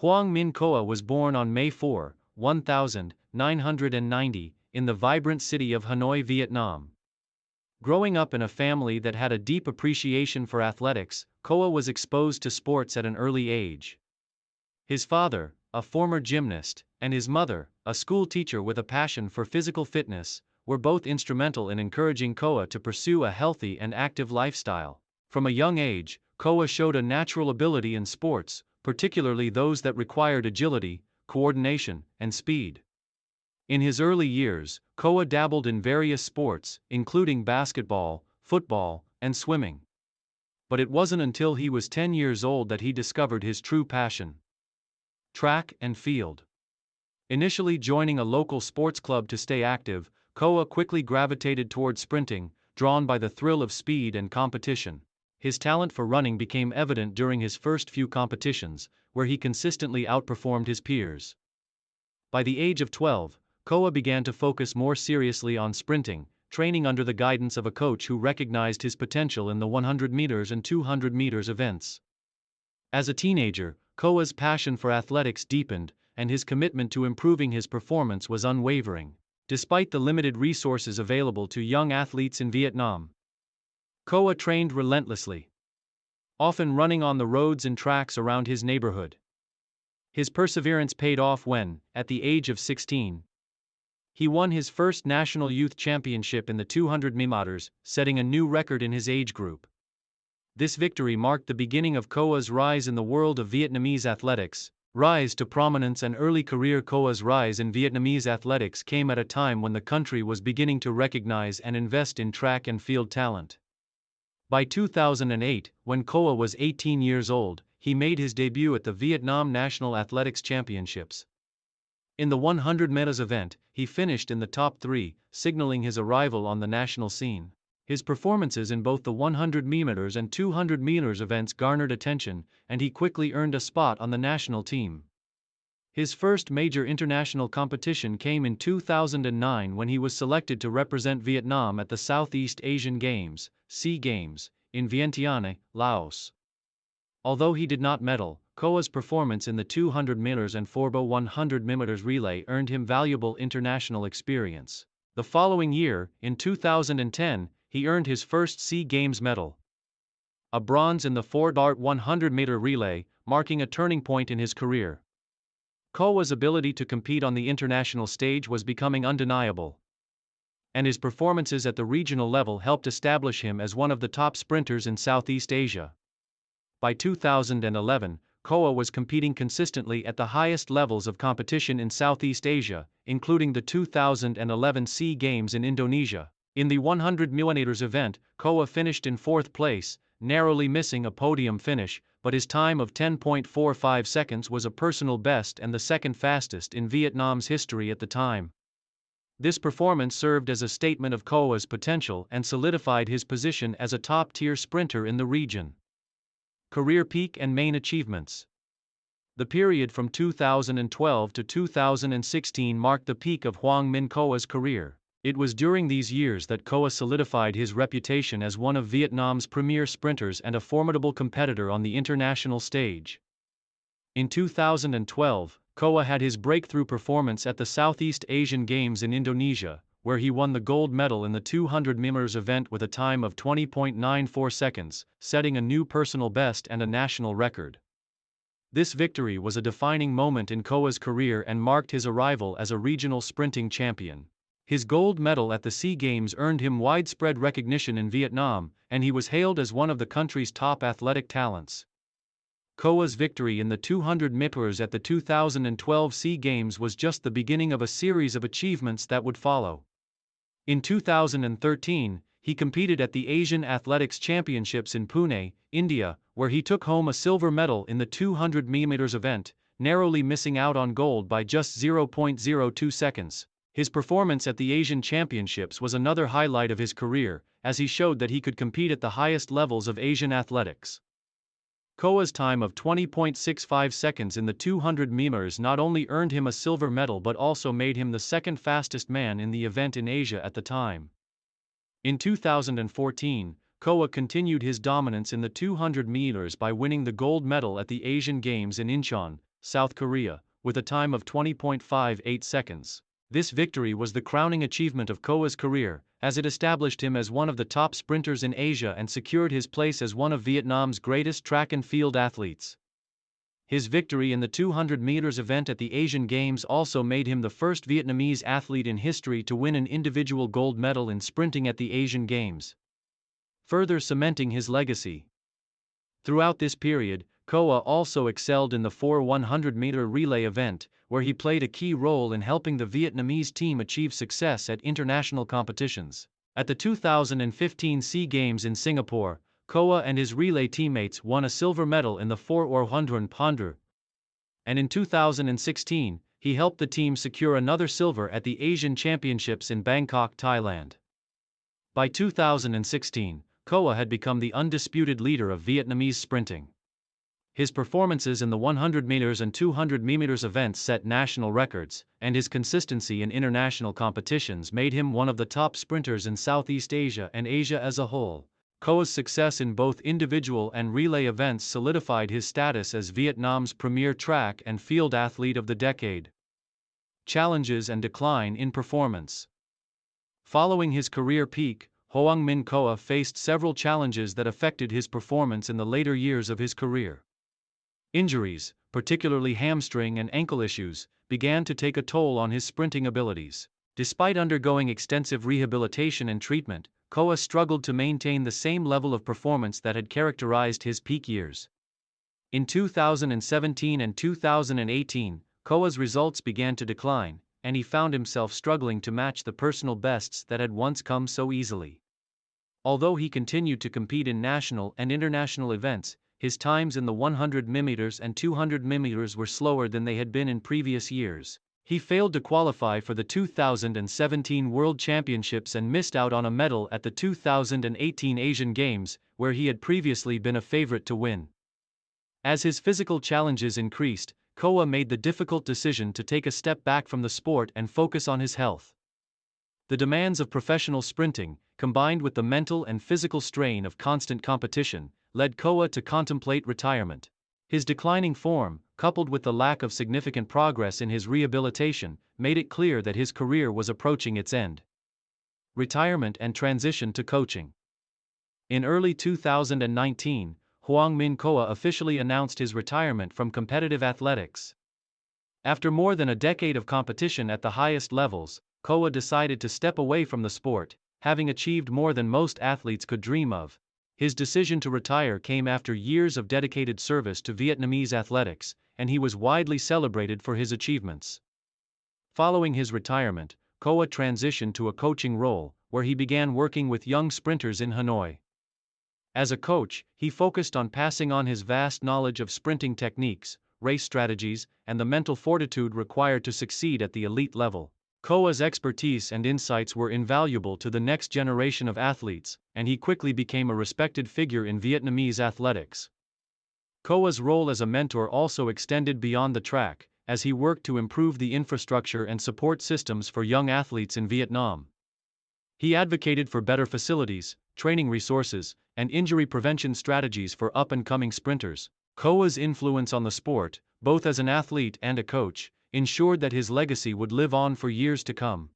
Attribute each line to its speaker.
Speaker 1: Hoàng Minh Khoa was born on May 4, 1990, in the vibrant city of Hanoi, Vietnam. Growing up in a family that had a deep appreciation for athletics, Khoa was exposed to sports at an early age. His father, a former gymnast, and his mother, a school teacher with a passion for physical fitness, were both instrumental in encouraging Khoa to pursue a healthy and active lifestyle. From a young age, Khoa showed a natural ability in sports, particularly those that required agility, coordination, and speed. In his early years, Khoa dabbled in various sports, including basketball, football, and swimming. But it wasn't until he was 10 years old that he discovered his true passion: track and field. Initially joining a local sports club to stay active, Khoa quickly gravitated toward sprinting, drawn by the thrill of speed and competition. His talent for running became evident during his first few competitions, where he consistently outperformed his peers. By the age of 12, Khoa began to focus more seriously on sprinting, training under the guidance of a coach who recognized his potential in the 100 meters and 200 meters events. As a teenager, Khoa's passion for athletics deepened, and his commitment to improving his performance was unwavering. Despite the limited resources available to young athletes in Vietnam, Khoa trained relentlessly, often running on the roads and tracks around his neighborhood. His perseverance paid off when, at the age of 16, he won his first national youth championship in the 200 meters, setting a new record in his age group. This victory marked the beginning of Khoa's rise in the world of Vietnamese athletics. Rise to prominence and early career. Khoa's rise in Vietnamese athletics came at a time when the country was beginning to recognize and invest in track and field talent. By 2008, when Khoa was 18 years old, he made his debut at the Vietnam National Athletics Championships. In the 100 meters event, he finished in the top 3, signaling his arrival on the national scene. His performances in both the 100 meters and 200 meters events garnered attention, and he quickly earned a spot on the national team. His first major international competition came in 2009 when he was selected to represent Vietnam at the Southeast Asian Games, SEA Games, in Vientiane, Laos. Although he did not medal, Khoa's performance in the 200 meters and 4x100 meters relay earned him valuable international experience. The following year, in 2010, he earned his first SEA Games medal, a bronze in the 4x100 relay, marking a turning point in his career. Khoa's ability to compete on the international stage was becoming undeniable, and his performances at the regional level helped establish him as one of the top sprinters in Southeast Asia. By 2011, Khoa was competing consistently at the highest levels of competition in Southeast Asia, including the 2011 SEA Games in Indonesia. In the 100 meters event, Khoa finished in 4th place, narrowly missing a podium finish, but his time of 10.45 seconds was a personal best and the second fastest in Vietnam's history at the time. This performance served as a statement of Khoa's potential and solidified his position as a top-tier sprinter in the region. Career peak and main achievements. The period from 2012 to 2016 marked the peak of Hoàng Minh Khoa's career. It was during these years that Khoa solidified his reputation as one of Vietnam's premier sprinters and a formidable competitor on the international stage. In 2012, Khoa had his breakthrough performance at the Southeast Asian Games in Indonesia, where he won the gold medal in the 200 meters event with a time of 20.94 seconds, setting a new personal best and a national record. This victory was a defining moment in Khoa's career and marked his arrival as a regional sprinting champion. His gold medal at the SEA Games earned him widespread recognition in Vietnam, and he was hailed as one of the country's top athletic talents. Khoa's victory in the 200 meters at the 2012 SEA Games was just the beginning of a series of achievements that would follow. In 2013, he competed at the Asian Athletics Championships in Pune, India, where he took home a silver medal in the 200 meters event, narrowly missing out on gold by just 0.02 seconds. His performance at the Asian Championships was another highlight of his career, as he showed that he could compete at the highest levels of Asian athletics. Khoa's time of 20.65 seconds in the 200 meters not only earned him a silver medal but also made him the second fastest man in the event in Asia at the time. In 2014, Khoa continued his dominance in the 200 meters by winning the gold medal at the Asian Games in Incheon, South Korea, with a time of 20.58 seconds. This victory was the crowning achievement of Koa's career, as it established him as one of the top sprinters in Asia and secured his place as one of Vietnam's greatest track and field athletes. His victory in the 200 meters event at the Asian Games also made him the first Vietnamese athlete in history to win an individual gold medal in sprinting at the Asian Games, further cementing his legacy. Throughout this period, Koa also excelled in the 400-meter relay event, where he played a key role in helping the Vietnamese team achieve success at international competitions. At the 2015 SEA Games in Singapore, Koa and his relay teammates won a silver medal in the 400 and in 2016, he helped the team secure another silver at the Asian Championships in Bangkok, Thailand. By 2016, Koa had become the undisputed leader of Vietnamese sprinting. His performances in the 100 meters and 200 meters events set national records, and his consistency in international competitions made him one of the top sprinters in Southeast Asia and Asia as a whole. Koa's success in both individual and relay events solidified his status as Vietnam's premier track and field athlete of the decade. Challenges and decline in performance. Following his career peak, Hoàng Minh Khoa faced several challenges that affected his performance in the later years of his career. Injuries, particularly hamstring and ankle issues, began to take a toll on his sprinting abilities. Despite undergoing extensive rehabilitation and treatment, Koa struggled to maintain the same level of performance that had characterized his peak years. In 2017 and 2018, Koa's results began to decline, and he found himself struggling to match the personal bests that had once come so easily. Although he continued to compete in national and international events, his times in the 100 meters and 200 meters were slower than they had been in previous years. He failed to qualify for the 2017 World Championships and missed out on a medal at the 2018 Asian Games, where he had previously been a favorite to win. As his physical challenges increased, Koa made the difficult decision to take a step back from the sport and focus on his health. The demands of professional sprinting, combined with the mental and physical strain of constant competition, led Koa to contemplate retirement. His declining form, coupled with the lack of significant progress in his rehabilitation, made it clear that his career was approaching its end. Retirement and transition to coaching. In early 2019, Hoàng Minh Khoa officially announced his retirement from competitive athletics. After more than a decade of competition at the highest levels, Koa decided to step away from the sport, having achieved more than most athletes could dream of. His decision to retire came after years of dedicated service to Vietnamese athletics, and he was widely celebrated for his achievements. Following his retirement, Koa transitioned to a coaching role, where he began working with young sprinters in Hanoi. As a coach, he focused on passing on his vast knowledge of sprinting techniques, race strategies, and the mental fortitude required to succeed at the elite level. Koa's expertise and insights were invaluable to the next generation of athletes, and he quickly became a respected figure in Vietnamese athletics. Koa's role as a mentor also extended beyond the track, as he worked to improve the infrastructure and support systems for young athletes in Vietnam. He advocated for better facilities, training resources, and injury prevention strategies for up-and-coming sprinters. Koa's influence on the sport, both as an athlete and a coach, ensured that his legacy would live on for years to come.